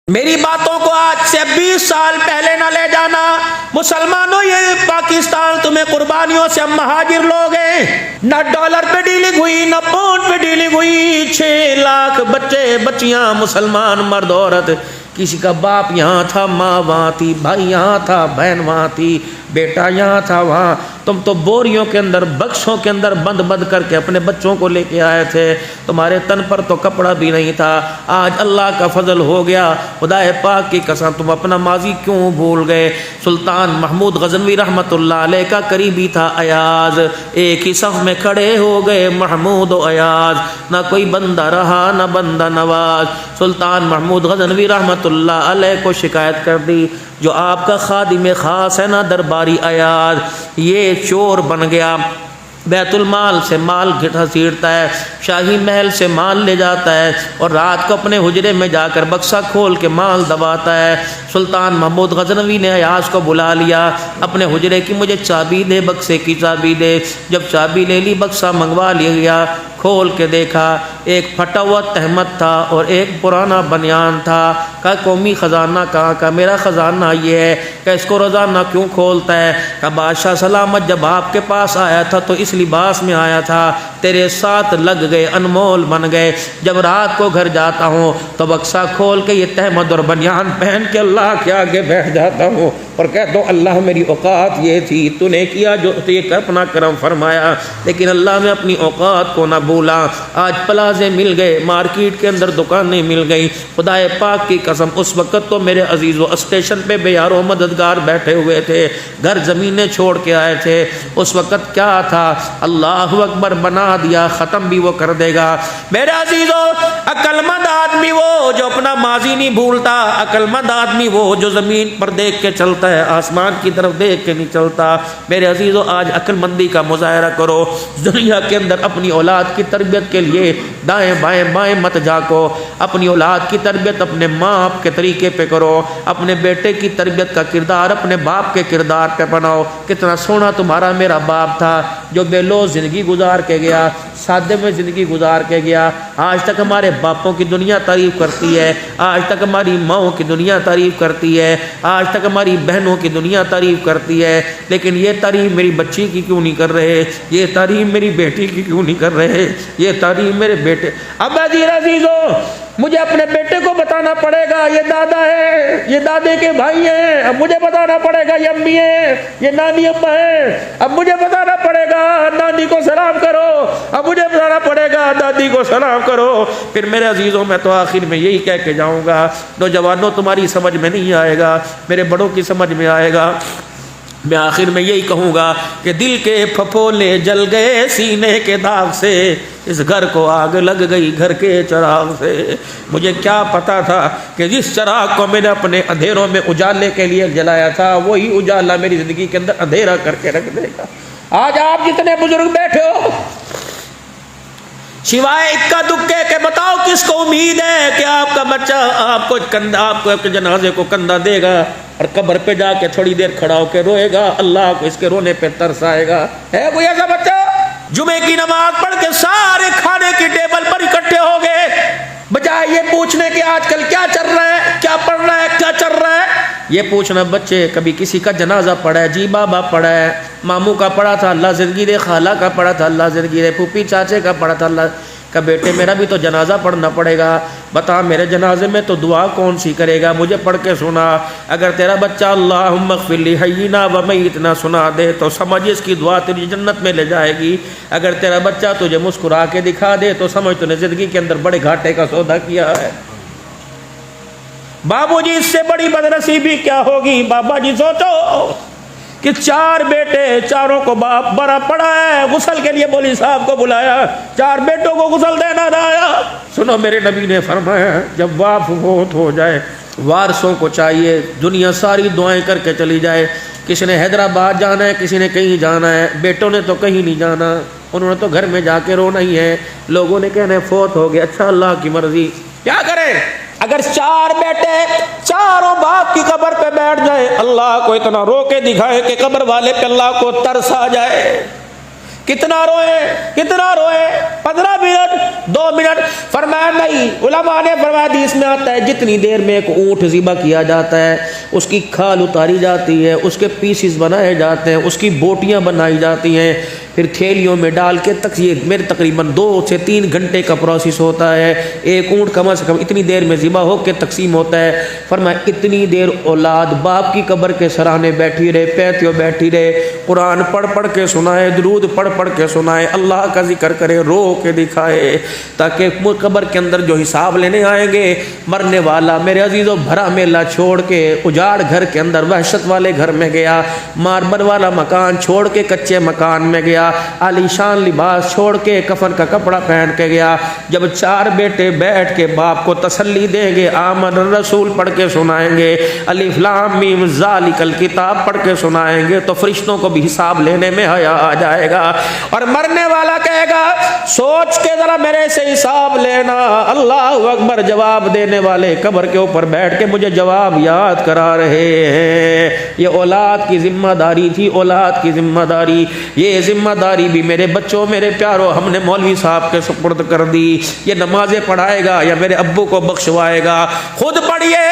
میری باتوں کو آج سے 20 سال پہلے نہ لے جانا مسلمانوں، یہ پاکستان تمہیں قربانیوں سے ہم مہاجر لوگ ہیں، نہ ڈالر پہ ڈیلنگ ہوئی نہ پاؤنڈ پہ ڈیلنگ ہوئی، 6 لاکھ بچے بچیاں مسلمان مرد عورت، کسی کا باپ یہاں تھا، ماں وہاں تھی، بھائی یہاں تھا، بہن وہاں تھی، بیٹا یہاں تھا وہاں، تم تو بوریوں کے اندر بکسوں کے اندر بند بند کر کے اپنے بچوں کو لے کے آئے تھے، تمہارے تن پر تو کپڑا بھی نہیں تھا، آج اللہ کا فضل ہو گیا، خدا پاک کی قسم تم اپنا ماضی کیوں بھول گئے؟ سلطان محمود غزنوی رحمت اللہ علیہ کا قریبی تھا ایاز، ایک ہی صف میں کھڑے ہو گئے محمود و ایاز، نہ کوئی بندہ رہا نہ بندہ نواز۔ سلطان محمود غزنوی رحمت اللہ علیہ کو شکایت کر دی، جو آپ کا خادم خاص ہے نا درباری ایاز، یہ چور بن گیا، بیت المال سے مال گھسیٹتا ہے، شاہی محل سے مال لے جاتا ہے، اور رات کو اپنے حجرے میں جا کر بکسہ کھول کے مال دباتا ہے۔ سلطان محمود غزنوی نے ایاز کو بلا لیا اپنے حجرے کی، مجھے چابی دے، بکسے کی چابی دے۔ جب چابی لے لی بکسہ منگوا لیا گیا، کھول کے دیکھا ایک پھٹا ہوا تہمت تھا اور ایک پرانا بنیان تھا۔ کہا قومی خزانہ کہاں کا؟ میرا خزانہ یہ ہے۔ کہ اس کو روزانہ کیوں کھولتا ہے؟ کہ بادشاہ سلامت جب آپ کے پاس آیا تھا تو اس لباس میں آیا تھا، تیرے ساتھ لگ گئے، انمول بن گئے، جب رات کو گھر جاتا ہوں تو بکسہ کھول کے یہ تہمت اور بنیان پہن کے اللہ کے آگے بیٹھ جاتا ہوں اور کہتا ہوں اللہ میری اوقات یہ تھی، تو نے کیا جو تو یہ اپنا کرم فرمایا، لیکن اللہ میں اپنی اوقات کو نہ بھولا۔ آج پلازے مل گئے، مارکیٹ کے اندر دکانیں مل گئی، خدا پاک کی قسم اس وقت تو میرے عزیزو اسٹیشن پہ بے یار و مددگار بیٹھے ہوئے تھے، گھر زمینیں چھوڑ کے آئے تھے، اس وقت کیا تھا؟ اللہ اکبر بنا دیا، ختم بھی وہ کر دے گا۔ میرے عزیزو عقل مند آدمی وہ جو اپنا ماضی نہیں بھولتا، عقل مند آدمی وہ جو زمین پر دیکھ کے چلتا ہے، آسمان کی طرف دیکھ کے نہیں چلتا۔ میرے عزیزو آج عقل مندی کا مظاہرہ کرو، دنیا کے اندر اپنی اولاد کی تربیت کے لیے دائیں بائیں بائیں مت جھانکو، اپنی اولاد کی تربیت اپنے ماں باپ کے طریقے پہ کرو، اپنے بیٹے کی تربیت کا کردار اپنے باپ کے کردار پہ بناؤ۔ کتنا سونا تمہارا میرا باپ تھا جو بے لوث زندگی گزار کے گیا، سادے میں زندگی گزار کے گیا، آج تک ہمارے باپوں کی دنیا تعریف کرتی ہے، آج تک ہماری ماؤں کی دنیا تعریف کرتی ہے، آج تک ہماری بہنوں کی دنیا تعریف کرتی ہے، لیکن یہ تعریف میری بچی کی کیوں نہیں کر رہے؟ یہ تعریف میری بیٹی کی کیوں نہیں کر رہے؟ یہ تعریف میرے بیٹے۔ اب عزیزو مجھے اپنے بیٹے کو بتانا پڑے گا یہ دادا ہے، یہ دادے کے بھائی ہیں، اب مجھے بتانا پڑے گا یہ امی ہیں، یہ نانی ابا ہیں، اب مجھے بتانا پڑے گا دادی کو سلام کرو، اب مجھے بتانا پڑے گا دادی کو سلام کرو۔ پھر میرے عزیزوں میں تو آخر میں یہی کہہ کے جاؤں گا، نوجوانوں تمہاری سمجھ میں نہیں آئے گا، میرے بڑوں کی سمجھ میں آئے گا۔ میں آخر میں یہی کہوں گا کہ دل کے پھپھولے جل گئے سینے کے داغ سے، اس گھر کو آگ لگ گئی گھر کے چراغ سے۔ مجھے کیا پتا تھا کہ جس چراغ کو میں نے اپنے اندھیروں میں اجالے کے لیے جلایا تھا وہی اجالا میری زندگی کے اندر اندھیرا کر کے رکھ دے گا۔ آج آپ جتنے بزرگ بیٹھے ہو سوائے اکا دکے کے بتاؤ کس کو امید ہے کہ آپ کا بچہ آپ کو جنازے کو کندھا دے گا اور قبر پہ جا کے تھوڑی دیر کھڑا ہو کے روئے گا، اللہ کو اس کے رونے پہ ترس آئے گا؟ ہے کوئی ایسا بچہ؟ جمعے کی نماز پڑھ کے سارے کھانے کی ٹیبل پر اکٹھے ہو گئے، بجائے یہ پوچھنے کہ آج کل کیا چل رہا ہے، کیا پڑھ رہا ہے، کیا چل رہا ہے، یہ پوچھنا بچے کبھی کسی کا جنازہ پڑھا ہے؟ جی بابا پڑھا ہے، ماموں کا پڑھا تھا اللہ زندگی دے، خالہ کا پڑھا تھا اللہ زندگی دے، پھوپھی چاچے کا پڑھا تھا اللہ کا، بیٹے میرا بھی تو جنازہ پڑھنا پڑے گا، بتا میرے جنازے میں تو دعا کون سی کرے گا؟ مجھے پڑھ کے سنا۔ اگر تیرا بچہ اللہم اغفر لی حینا و میتنا سنا دے تو سمجھ اس کی دعا تیری جنت میں لے جائے گی، اگر تیرا بچہ تجھے مسکرا کے دکھا دے تو سمجھ تو نے زندگی کے اندر بڑے گھاٹے کا سودا کیا ہے۔ بابو جی اس سے بڑی بدنصیبی کیا ہوگی؟ بابا جی سوچو کہ 4 بیٹے، چاروں کو باپ بڑا پڑا ہے، غسل کے لیے مولوی صاحب کو بلایا، 4 بیٹوں کو غسل دینا نہ آیا۔ سنو میرے نبی نے فرمایا جب باپ فوت ہو جائے وارثوں کو چاہیے دنیا ساری دعائیں کر کے چلی جائے، کسی نے حیدرآباد جانا ہے، کسی نے کہیں جانا ہے، بیٹوں نے تو کہیں نہیں جانا، انہوں نے تو گھر میں جا کے رونا ہی ہے، لوگوں نے کہنا ہے فوت ہو گیا، اچھا اللہ کی مرضی، کیا کریں؟ اگر 4 بیٹے چاروں باپ کی قبر پہ بیٹھ جائے، اللہ کو اتنا رو کے دکھائے کہ قبر والے پہ اللہ کو ترس آ جائے کتنا روئے 15 منٹ 2 منٹ؟ فرمایا نہیں. علماء نے فرمایا حدیث میں آتا ہے جتنی دیر میں ایک اونٹ ذبح کیا جاتا ہے، اس کی کھال اتاری جاتی ہے، اس کے پیسز بنائے جاتے ہیں، اس کی بوٹیاں بنائی جاتی ہیں، پھر تھیلیوں میں ڈال کے تک، یہ میرے تقریباً 2 سے 3 گھنٹے کا پروسیس ہوتا ہے. ایک اونٹ کم از کم اتنی دیر میں ذبح ہو کے تقسیم ہوتا ہے. فرمایا اتنی دیر اولاد باپ کی قبر کے سرانے بیٹھی رہے، پیتیوں بیٹھی رہے، قرآن پڑھ کے سنائے، درود پڑھ کے سنائے، اللہ کا ذکر کرے، رو کے دکھائے، تاکہ قبر کے اندر جو حساب لینے آئیں گے مرنے والا میرے عزیزوں بھرا میلہ چھوڑ کے اجاڑ گھر کے اندر وحشت والے گھر میں گیا، ماربل والا مکان چھوڑ کے کچے مکان میں گیا، عالی شان لباس چھوڑ کے کفن کا کپڑا پہن کے گیا. جب 4 بیٹے بیٹھ کے باپ کو تسلی دیں گے، آمن الرسول پڑھ کے سنائیں گے، الف لام میم ذالک الکتاب پڑھ کے سنائیں گے، تو فرشتوں کو بھی حساب لینے میں حیا آ جائے گا. اور مرنے والا کہے گا سوچ کے ذرا میرے سے حساب لینا. اللہ اکبر. جواب دینے والے قبر کے اوپر بیٹھ کے مجھے جواب یاد کرا رہے ہیں. یہ اولاد کی ذمہ داری تھی، اولاد کی ذمہ داری. یہ ذمہ داری بھی میرے بچوں، میرے پیاروں، ہم نے مولوی صاحب کے سپرد کر دی. یہ نمازیں پڑھائے گا یا میرے ابو کو بخشوائے گا؟ خود پڑھیے.